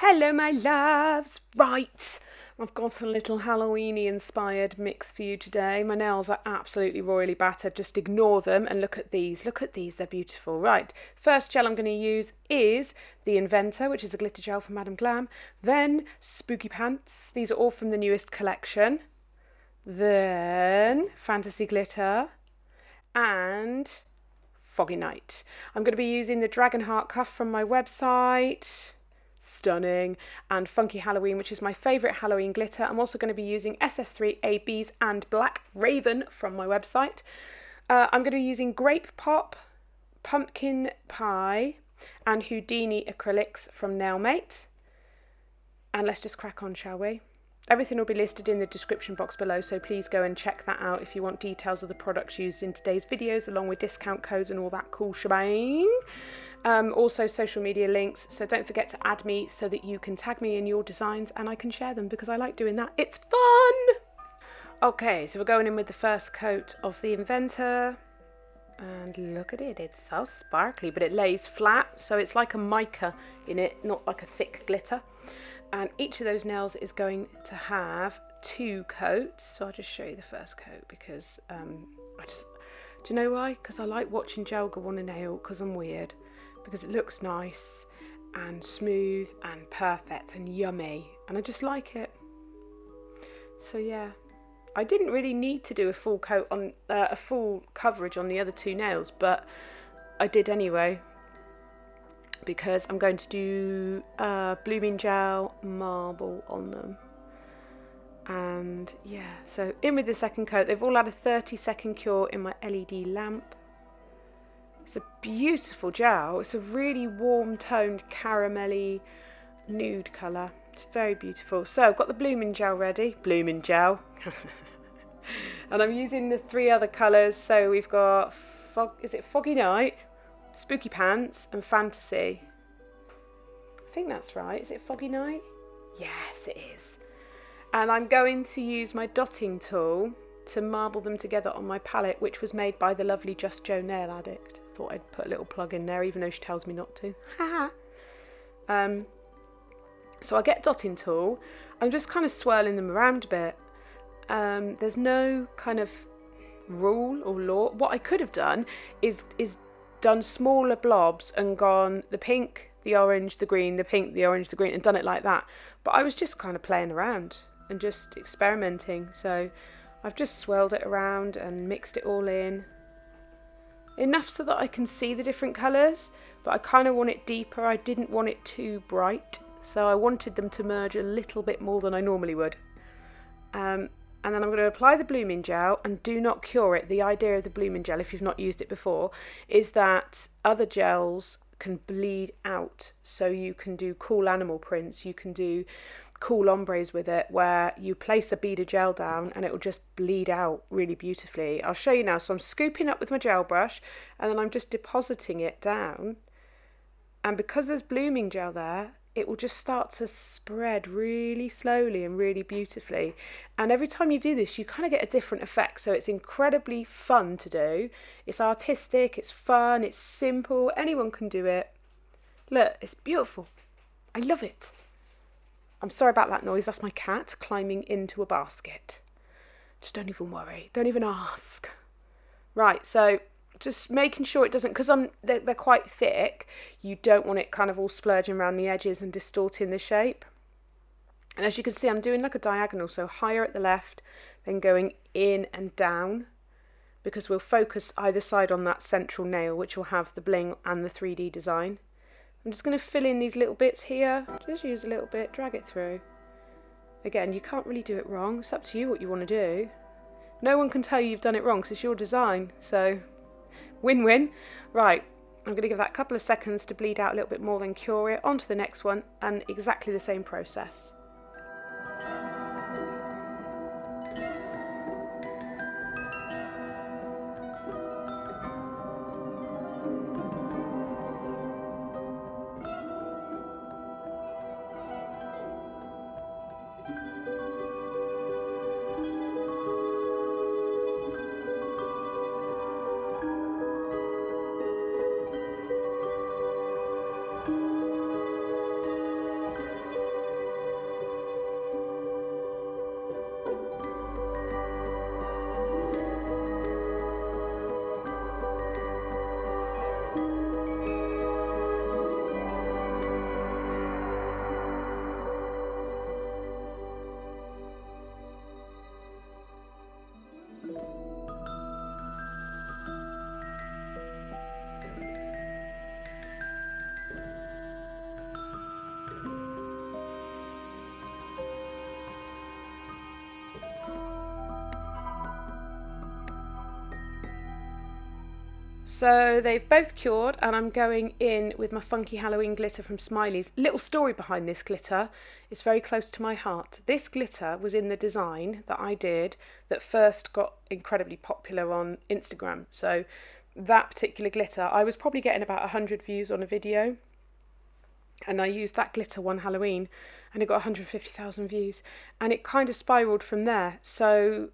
Hello my loves! Right, I've got a little Halloweeny inspired mix for you today. My nails are absolutely royally battered, just ignore them and look at these, they're beautiful. Right, first gel I'm going to use is the Inventor, which is a glitter gel from Madam Glam. Then Spooky Pants, these are all from the newest collection. Then Fantasy Glitter and Foggy Night. I'm going to be using the Dragon Heart Cuff from my website. Stunning. And Funky Halloween, which is my favourite Halloween glitter. I'm also going to be using SS3 ABs and Black Raven from my website. I'm going to be using Grape Pop, Pumpkin Pie and Houdini acrylics from Nailmate. And let's just crack on, shall we? Everything will be listed in the description box below, so please go and check that out if you want details of the products used in today's videos, along with discount codes and all that cool shebang. Also social media links, so don't forget to add me so that you can tag me in your designs and I can share them because I like doing that. It's fun! Okay, so we're going in with the first coat of the Inventor. And look at it, it's so sparkly, but it lays flat, so it's like a mica in it, not like a thick glitter. And each of those nails is going to have 2 coats. So I'll just show you the first coat because do you know why? Because I like watching gel go on a nail because I'm weird. Because it looks nice and smooth and perfect and yummy. And I just like it. So yeah, I didn't really need to do a full coat on, a full coverage on the other 2 nails, but I did anyway. Because I'm going to do blooming gel marble on them. And yeah, so in with the second coat. They've all had a 30-second cure in my LED lamp. It's a beautiful gel. It's a really warm toned caramelly nude colour. It's very beautiful. So I've got the blooming gel ready. Blooming gel. And I'm using the 3 other colours. So we've got, Foggy Night, Spooky Pants and Fantasy. I think that's right. Is it Foggy Night? Yes, it is. And I'm going to use my dotting tool to marble them together on my palette, which was made by the lovely Just Jo Nail Addict. Thought I'd put a little plug in there, even though she tells me not to. So I get dotting tool. I'm just kind of swirling them around a bit. There's no kind of rule or law. What I could have done is done smaller blobs and gone the pink, the orange, the green, the pink, the orange, the green, and done it like that. But I was just kind of playing around and just experimenting. So I've just swirled it around and mixed it all in. Enough so that I can see the different colours, but I kind of want it deeper. I didn't want it too bright, so I wanted them to merge a little bit more than I normally would. And then I'm going to apply the blooming gel and do not cure it. The idea of the blooming gel, if you've not used it before, is that other gels can bleed out. So you can do cool animal prints, you can do cool ombres with it, where you place a bead of gel down and it will just bleed out really beautifully. I'll show you now. So I'm scooping up with my gel brush and then I'm just depositing it down. And because there's blooming gel there, it will just start to spread really slowly and really beautifully. And every time you do this, you kind of get a different effect. So it's incredibly fun to do. It's artistic, it's fun, it's simple. Anyone can do it. Look, it's beautiful. I love it. I'm sorry about that noise. That's my cat climbing into a basket. Just don't even worry. Don't even ask. Right, so just making sure it doesn't, because they're quite thick, you don't want it kind of all splurging around the edges and distorting the shape. And as you can see, I'm doing like a diagonal, so higher at the left, then going in and down, because we'll focus either side on that central nail, which will have the bling and the 3D design. I'm just going to fill in these little bits here, just use a little bit, drag it through. Again, you can't really do it wrong, it's up to you what you want to do. No one can tell you you've done it wrong because it's your design, so win-win. Right, I'm going to give that a couple of seconds to bleed out a little bit more, then cure it. On to the next one, and exactly the same process. So they've both cured, and I'm going in with my funky Halloween glitter from Smiley's. Little story behind this glitter. It's very close to my heart. This glitter was in the design that I did that first got incredibly popular on Instagram. So that particular glitter, I was probably getting about 100 views on a video, and I used that glitter one Halloween and it got 150,000 views, and it kind of spiraled from there. So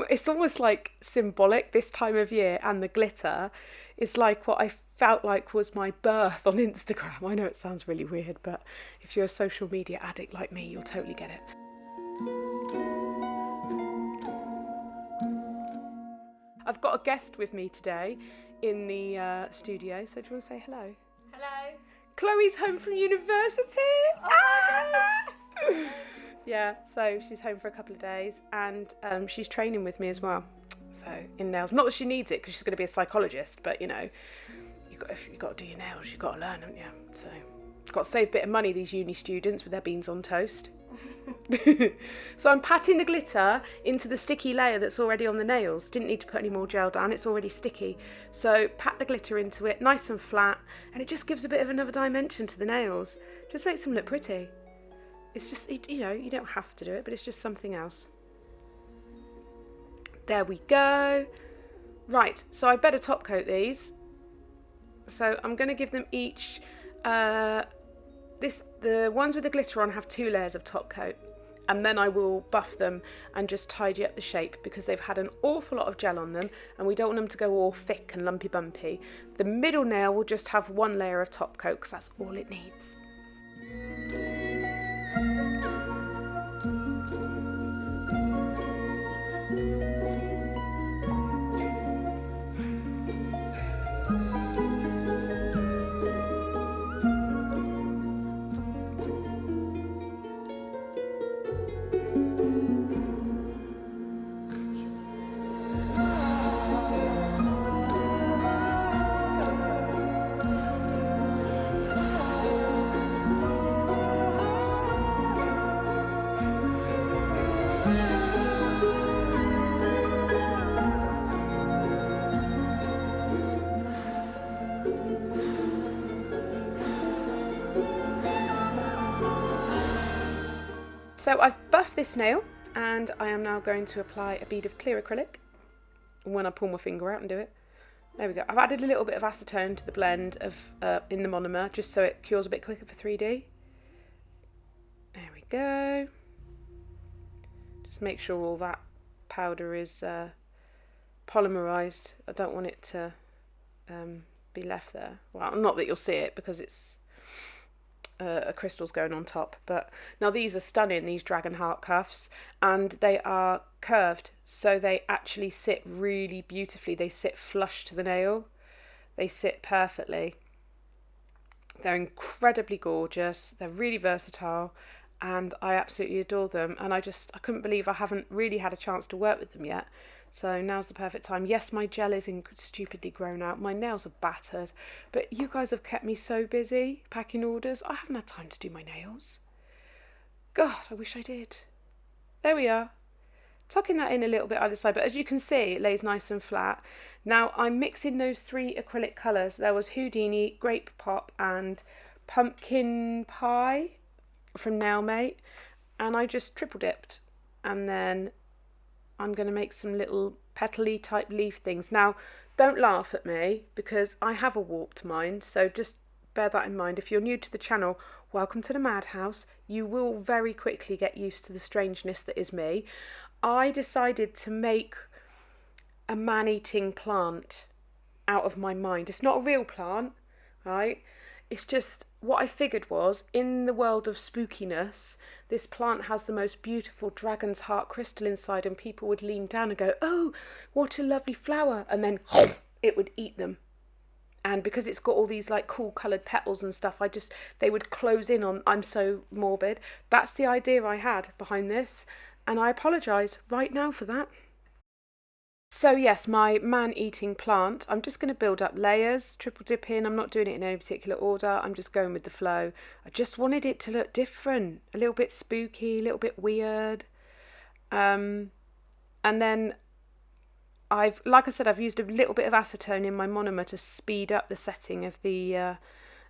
it's almost like symbolic this time of year, and the glitter is like what I felt like was my birth on Instagram. I know it sounds really weird, but if you're a social media addict like me, you'll totally get it. I've got a guest with me today in the studio, so do you want to say hello? Hello. Chloe's home from university. Oh my gosh. Yeah, so she's home for a couple of days, and she's training with me as well. So in nails, not that she needs it because she's going to be a psychologist, but you know, if you got to do your nails, you've got to learn, haven't you? So you've got to save a bit of money, these uni students with their beans on toast. So I'm patting the glitter into the sticky layer that's already on the nails. Didn't need to put any more gel down, it's already sticky. So pat the glitter into it, nice and flat, and it just gives a bit of another dimension to the nails. Just makes them look pretty. It's just, you know, you don't have to do it, but it's just something else. There we go. Right, so I better top coat these. So I'm going to give them each, the ones with the glitter on have 2 layers of top coat, and then I will buff them and just tidy up the shape because they've had an awful lot of gel on them and we don't want them to go all thick and lumpy bumpy. The middle nail will just have 1 layer of top coat because that's all it needs. So I've buffed this nail, and I am now going to apply a bead of clear acrylic when I pull my finger out and do it. There we go. I've added a little bit of acetone to the blend of in the monomer just so it cures a bit quicker for 3D. There we go. Just make sure all that powder is polymerized. I don't want it to be left there. Well, not that you'll see it because it's a crystal's going on top, but now these are stunning, these dragon heart cuffs, and they are curved, so they actually sit really beautifully. They sit flush to the nail, they sit perfectly. They're incredibly gorgeous, they're really versatile, and I absolutely adore them, and I couldn't believe I haven't really had a chance to work with them yet. So now's the perfect time. Yes, my gel is stupidly grown out. My nails are battered. But you guys have kept me so busy packing orders. I haven't had time to do my nails. God, I wish I did. There we are. Tucking that in a little bit either side. But as you can see, it lays nice and flat. Now, I'm mixing those 3 acrylic colours. There was Houdini, Grape Pop and Pumpkin Pie from Nailmate. And I just triple dipped. And then I'm going to make some little petally type leaf things. Now, don't laugh at me because I have a warped mind, so just bear that in mind. If you're new to the channel, welcome to the madhouse. You will very quickly get used to the strangeness that is me. I decided to make a man-eating plant out of my mind. It's not a real plant, right? It's just what I figured was, in the world of spookiness, this plant has the most beautiful dragon's heart crystal inside, and people would lean down and go, oh, what a lovely flower, and then it would eat them. And because it's got all these like cool coloured petals and stuff, they would close in on, I'm so morbid. That's the idea I had behind this, and I apologise right now for that. So yes, my man-eating plant, I'm just going to build up layers, triple dip in. I'm not doing it in any particular order, I'm just going with the flow. I just wanted it to look different, a little bit spooky, a little bit weird. And then like I said, I've used a little bit of acetone in my monomer to speed up the setting of the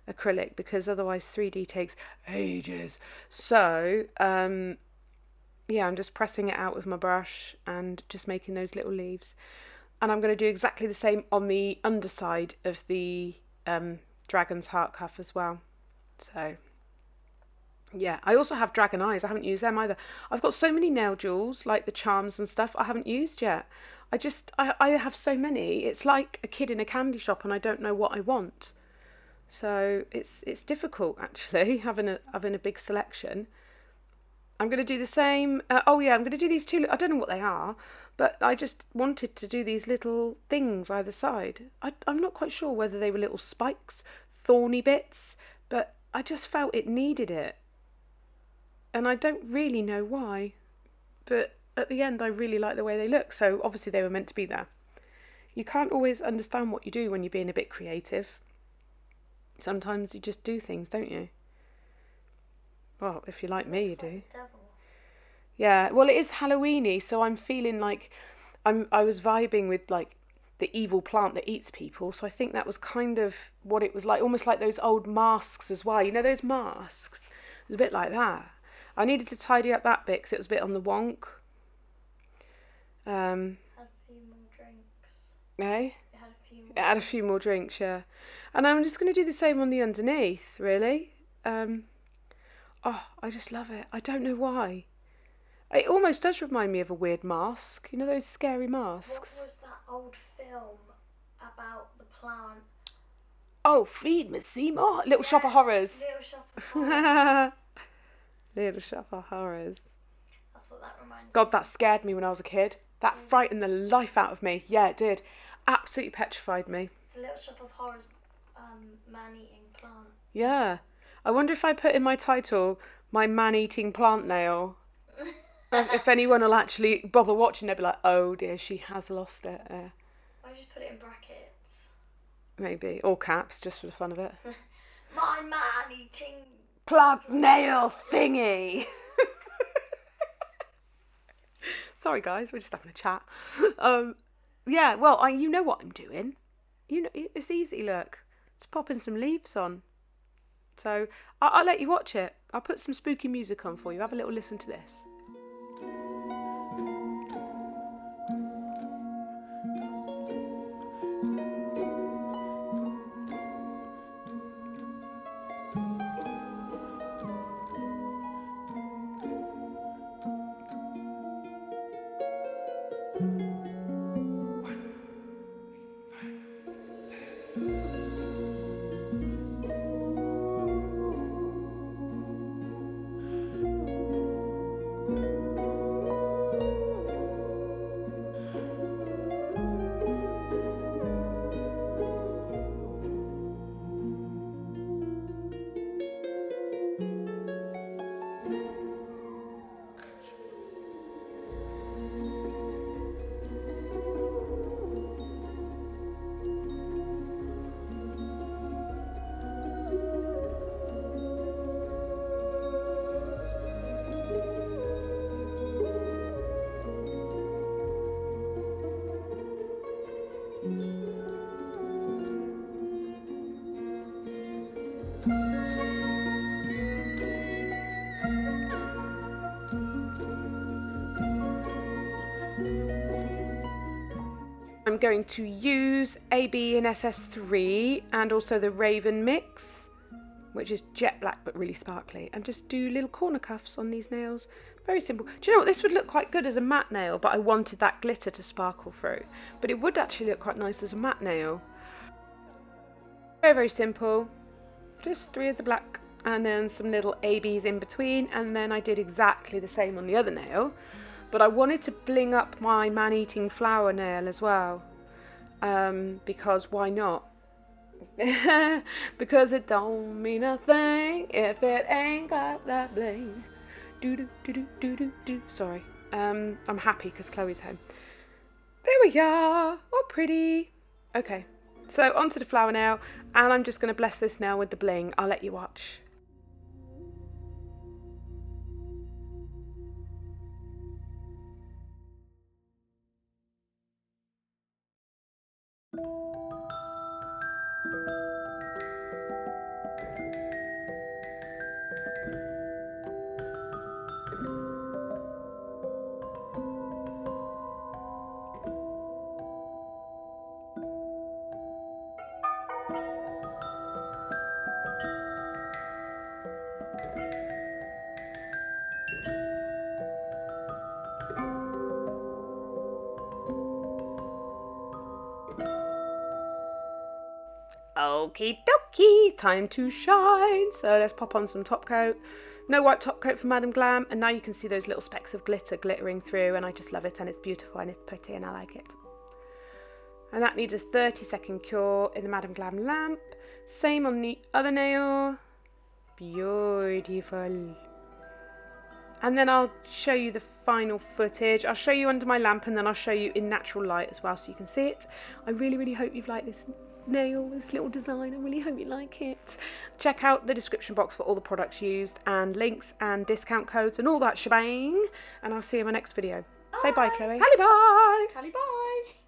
acrylic, because otherwise 3D takes ages. So yeah, I'm just pressing it out with my brush and just making those little leaves. And I'm going to do exactly the same on the underside of the dragon's heart cuff as well. So yeah, I also have dragon eyes. I haven't used them either. I've got so many nail jewels, like the charms and stuff, I haven't used yet. I have so many. It's like a kid in a candy shop, and I don't know what I want. So it's difficult actually having a big selection. I'm going to do the same. Oh yeah, I'm going to do these two. I don't know what they are, but I just wanted to do these little things either side. I'm not quite sure whether they were little spikes, thorny bits, but I just felt it needed it. And I don't really know why, but at the end I really like the way they look, so obviously they were meant to be there. You can't always understand what you do when you're being a bit creative. Sometimes you just do things, don't you? Well, if you're like me, you do. Yeah, well, it is Halloweeny, so I'm feeling like I was vibing with like the evil plant that eats people, so I think that was kind of what it was like, almost like those old masks as well. You know those masks? It was a bit like that. I needed to tidy up that bit because it was a bit on the wonk. Had a few more drinks. Eh? It had a few more. It had a few more drinks, yeah. And I'm just going to do the same on the underneath, really. Oh, I just love it. I don't know why. It almost does remind me of a weird mask. You know those scary masks? What was that old film about the plant? Oh, Feed Me Seymour. Little Shop of Horrors. Little Shop of Horrors. Little Shop of Horrors. That's what that reminds me. God, that scared me when I was a kid. That frightened the life out of me. Yeah, it did. Absolutely petrified me. It's a Little Shop of Horrors man-eating plant. Yeah. I wonder if I put in my title, my man-eating plant nail, if anyone will actually bother watching, they'll be like, oh dear, she has lost it. Why don't you just put it in brackets? Maybe. Or caps, just for the fun of it. My man-eating Plant nail thingy. Sorry guys, we're just having a chat. Yeah, well, you know what I'm doing. You know, it's easy, look. Just popping some leaves on. So I'll let you watch it. I'll put some spooky music on for you. Have a little listen to this. I'm going to use AB and SS3 and also the Raven mix, which is jet black but really sparkly, and just do little corner cuffs on these nails. Very simple. Do you know what? This would look quite good as a matte nail, but I wanted that glitter to sparkle through. But it would actually look quite nice as a matte nail. Very, very simple. Just 3 of the black and then some little ABs in between, and then I did exactly the same on the other nail. But I wanted to bling up my man-eating flower nail as well, because why not? Because it don't mean a thing if it ain't got that bling. Do do do do do do do. Sorry. I'm happy because Chloe's home. There we are. Oh, pretty. Okay. So onto the flower nail, and I'm just going to bless this nail with the bling. I'll let you watch. Okie dokie, time to shine. So let's pop on some top coat. No white top coat from Madam Glam, and now you can see those little specks of glitter glittering through, and I just love it, and it's beautiful and it's pretty and I like it. And that needs a 30-second cure in the Madam Glam lamp. Same on the other nail. Beautiful. And then I'll show you the final footage. I'll show you under my lamp, and then I'll show you in natural light as well so you can see it. I really hope you've liked this nail, this little design. I really hope you like it. Check out the description box for all the products used and links and discount codes and all that shebang. And I'll see you in my next video. Bye. Say bye, Chloe. Tally bye. Tally bye.